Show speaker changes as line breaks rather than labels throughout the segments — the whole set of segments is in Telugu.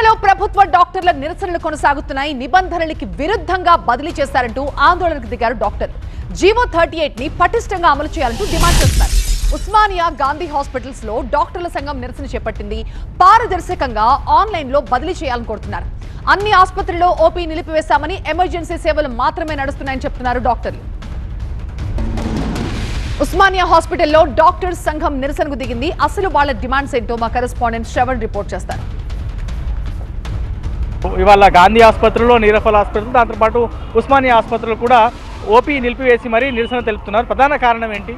ఏపీలో ప్రభుత్వ డాక్టర్ల నిరసనలు కొనసాగుతున్నాయి. నిబంధనలకి విరుద్ధంగా బదిలీ చేశారంటూ ఆందోళనకు దిగారు డాక్టర్లు. జీవో 38 ని పటిష్టంగా అమలు చేయాలంటూ డిమాండ్ చేస్తున్నారు. ఉస్మానియా గాంధీ హాస్పిటల్స్ లో డాక్టర్ల సంఘం నిరసన చేపట్టింది. పారదర్శకంగా ఆన్లైన్ లో బదిలీ చేయాలని కోరుతున్నారు. అన్ని ఆసుపత్రుల్లో ఓపీ నిలిపివేశామని, ఎమర్జెన్సీ సేవలు మాత్రమే నడుస్తున్నాయని చెప్తున్నారు డాక్టర్లు. ఉస్మానియా హాస్పిటల్లో డాక్టర్స్ సంఘం నిరసనకు దిగింది. అసలు వాళ్ళ డిమాండ్స్ ఏంటో మా కరెస్పాండెంట్ శ్రవణ్ రిపోర్ట్ చేస్తారు.
ఇవాళ గాంధీ ఆసుపత్రిలో, నీరఫల్ ఆసుపత్రులు, దాంతోపాటు ఉస్మానియా ఆసుపత్రులు కూడా ఓపీ నిలిపివేసి మరీ నిరసన తెలుపుతున్నారు. ప్రధాన కారణం ఏంటి?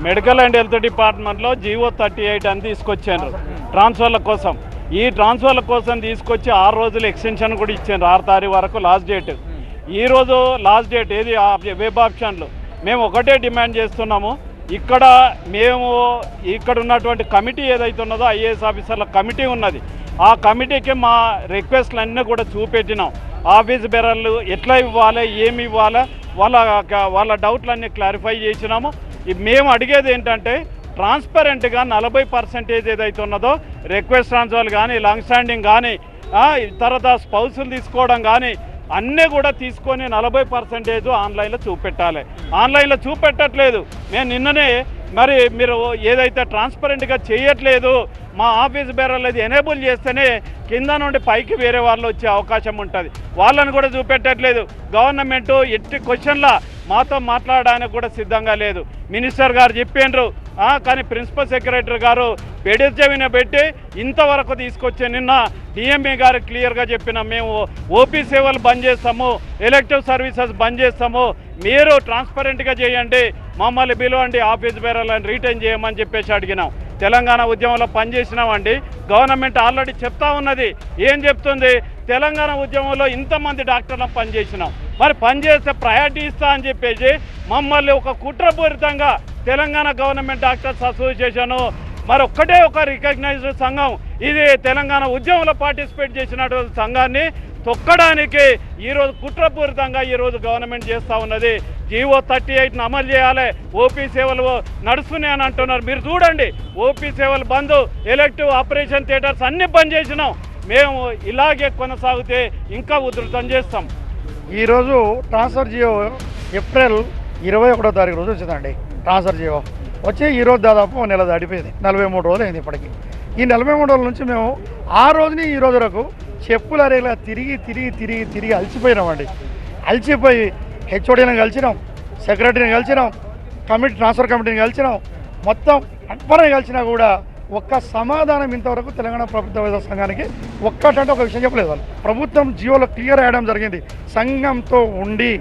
మెడికల్ అండ్ హెల్త్ డిపార్ట్మెంట్లో జీవో 38 అని తీసుకొచ్చారు ట్రాన్స్ఫర్ల కోసం. ఈ ట్రాన్స్ఫర్ల కోసం తీసుకొచ్చి 6 రోజులు ఎక్స్టెన్షన్ కూడా ఇచ్చారు. 6 తారీఖు వరకు లాస్ట్ డేట్. ఈరోజు లాస్ట్ డేట్ ఏది వెబ్ ఆప్షన్లు. మేము ఒకటే డిమాండ్ చేస్తున్నాము. ఇక్కడ ఉన్నటువంటి కమిటీ ఏదైతే ఉన్నదో, ఐఏఎస్ ఆఫీసర్ల కమిటీ ఉన్నది, ఆ కమిటీకి మా రిక్వెస్ట్లు అన్నీ కూడా చూపెట్టినాం. ఆఫీస్ బెరర్లు ఎట్లా ఇవ్వాలి, ఏమి ఇవ్వాలి, వాళ్ళ డౌట్లన్నీ క్లారిఫై చేసినాము. మేము అడిగేది ఏంటంటే ట్రాన్స్పరెంట్గా 40% ఏదైతే ఉన్నదో, రిక్వెస్ట్ ట్రాన్స్ఫర్ కానీ, లాంగ్ స్టాండింగ్ కానీ, తర్వాత స్పౌసులు తీసుకోవడం కానీ అన్నీ కూడా తీసుకొని 40% ఆన్లైన్లో చూపెట్టాలి. ఆన్లైన్లో చూపెట్టట్లేదు. మేము నిన్ననే మీరు ఏదైతే ట్రాన్స్పరెంట్గా చేయట్లేదు, మా ఆఫీస్ బేరర్లు అది ఎనేబుల్ చేస్తేనే కింద నుండి పైకి వేరే వాళ్ళు వచ్చే అవకాశం ఉంటుంది. వాళ్ళని కూడా చూపెట్టట్లేదు. గవర్నమెంట్ ఎట్టి క్వశ్చన్లా మాతో మాట్లాడడానికి కూడా సిద్ధంగా లేదు. మినిస్టర్ గారు చెప్పిండ్రు, కానీ ప్రిన్సిపల్ సెక్రటరీ గారు పెడిచెవిన పెట్టి ఇంతవరకు తీసుకొచ్చే నిన్న డిఎంఈ గారు క్లియర్గా చెప్పిన, మేము ఓపీ సేవలు బంద్ చేస్తాము, ఎలక్టివ్ సర్వీసెస్ బంద్ చేస్తాము, మీరు ట్రాన్స్పరెంట్గా చేయండి, మమ్మల్ని పిలవండి, ఆఫీస్ బేరర్లను రిటైన్ చేయమని చెప్పేసి అడిగినాం. తెలంగాణ ఉద్యమంలో పనిచేసినామండి. గవర్నమెంట్ ఆల్రెడీ చెప్తా ఉన్నది. ఏం చెప్తుంది? తెలంగాణ ఉద్యమంలో ఇంతమంది డాక్టర్లను పనిచేసినాం, మరి పనిచేస్తే ప్రయారిటీ ఇస్తా అని చెప్పేసి మమ్మల్ని ఒక కుట్రపూరితంగా తెలంగాణ గవర్నమెంట్ డాక్టర్స్ అసోసియేషను మరి ఒక రికగ్నైజ్డ్ సంఘం, ఇది తెలంగాణ ఉద్యమంలో పార్టిసిపేట్ చేసినటువంటి సంఘాన్ని తొక్కడానికి ఈరోజు కుట్రపూరితంగా ఈరోజు గవర్నమెంట్ చేస్తూ ఉన్నది. జీవో 38ని అమలు చేయాలి, ఓపీ సేవలు నడుస్తున్నాయని అంటున్నారు. మీరు చూడండి, ఓపీ సేవలు బంద్, ఎలక్టివ్ ఆపరేషన్ థియేటర్స్ అన్నీ బంద్ చేసినాం. మేము ఇలాగే కొనసాగితే ఇంకా ఉధృతం చేస్తాం.
ఈరోజు ట్రాన్స్ఫర్ జియో ఏప్రిల్ 21వ తారీఖు రోజు వచ్చిందండి. ట్రాన్స్ఫర్ జియో వచ్చి ఈరోజు దాదాపు నెల దాటిపోయింది. 43 రోజులు అయింది ఇప్పటికి. ఈ 43 రోజుల నుంచి మేము ఆ రోజుని ఈ రోజు వరకు చెప్పులు అరేలా తిరిగి అలసిపోయినామండి. అలసిపోయి హెచ్ఓడీని కలిసినాం, సెక్రటరీని కలిసినాం, ట్రాన్స్ఫర్ కమిటీని కలిసినాం, మొత్తం అందరం కలిసినా కూడా ఒక్క సమాధానం ఇంతవరకు తెలంగాణ ప్రభుత్వ వైద్య సంఘానికి ఒక్కటంటే ఒక విషయం చెప్పలేదు. వాళ్ళు ప్రభుత్వం జియోలో క్లియర్ అయ్యడం జరిగింది. సంఘంతో ఉండి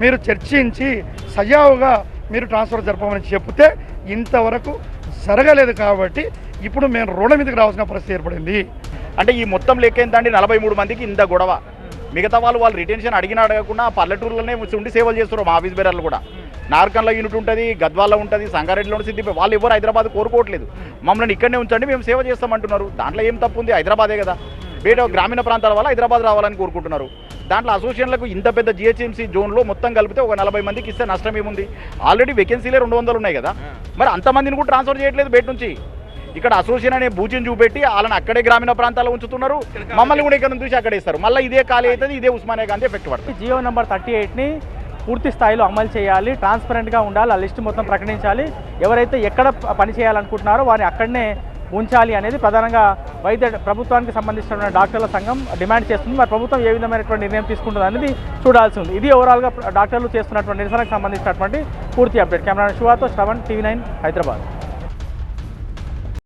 మీరు చర్చించి సజావుగా మీరు ట్రాన్స్ఫర్ జరపమని చెప్తే ఇంతవరకు జరగలేదు. కాబట్టి ఇప్పుడు మేము రోడ్ల మీదకి రావాల్సిన పరిస్థితి ఏర్పడింది.
అంటే ఈ మొత్తం లెక్క ఏంటంటే 43 మందికి ఇంత గొడవ. మిగతా వాళ్ళు రిటెన్షన్ అడగకుండా పల్లెటూరులోనే ఉండి సేవలు చేస్తున్నారు. మా ఆఫీస్ బేరర్లు కూడా నార్కన్లో యూనిట్ ఉంటుంది, గద్వాల్లో ఉంటుంది, సంగారెడ్డిలో సిద్దిపేట, వాళ్ళు ఎవరు హైదరాబాద్ కోరుకోవట్లేదు. మమ్మల్ని ఇక్కడనే ఉంచండి, మేము సేవ చేస్తామంటున్నారు. దాంట్లో ఏం తప్పు ఉంది? హైదరాబాదే కదా. బయట గ్రామీణ ప్రాంతాల వల్ల హైదరాబాద్ రావాలని కోరుకుంటున్నారు. దాంట్లో అసోసియేషన్లకు ఇంత పెద్ద జిహెచ్ఎంసీ జోన్లో మొత్తం కలిపితే ఒక 40 మందికి ఇస్తే నష్టం ఏముంది? ఆల్రెడీ వేకెన్సీలే 200 ఉన్నాయి కదా. మరి అంతమందిని కూడా ట్రాన్స్ఫర్ చేయట్లేదు బయట నుంచి. ఇక్కడ అసోసియేషన్ అనే బూచిని చూపెట్టి వాళ్ళని అక్కడే గ్రామీణ ప్రాంతాల్లో ఉంచుతున్నారు. మమ్మల్ని కూడా ఇక్కడ నుంచి అక్కడే ఇస్తారు. మళ్ళీ ఇదే ఖాళీ అవుతుంది, ఇదే ఉస్మానియా గాంధీ ఎఫెక్ట్ పడుతుంది.
జియో నెంబర్ 38ని పూర్తి స్థాయిలో అమలు చేయాలి, ట్రాన్స్పరెంట్గా ఉండాలి, ఆ లిస్టు మొత్తం ప్రకటించాలి. ఎవరైతే ఎక్కడ పని చేయాలనుకుంటున్నారో వారిని అక్కడనే ఉంచాలి అనేది ప్రధానంగా ప్రభుత్వానికి సంబంధించిన డాక్టర్ల సంఘం డిమాండ్ చేస్తుంది. మరి ప్రభుత్వం ఏ విధమైనటువంటి నిర్ణయం తీసుకుంటుంది అనేది చూడాల్సి ఉంది. ఇది ఓవరాల్గా డాక్టర్లు చేస్తున్నటువంటి నిరసనకు సంబంధించినటువంటి పూర్తి అప్డేట్. కెమెరా శివాతో శ్రవణ్, TV9 హైదరాబాద్.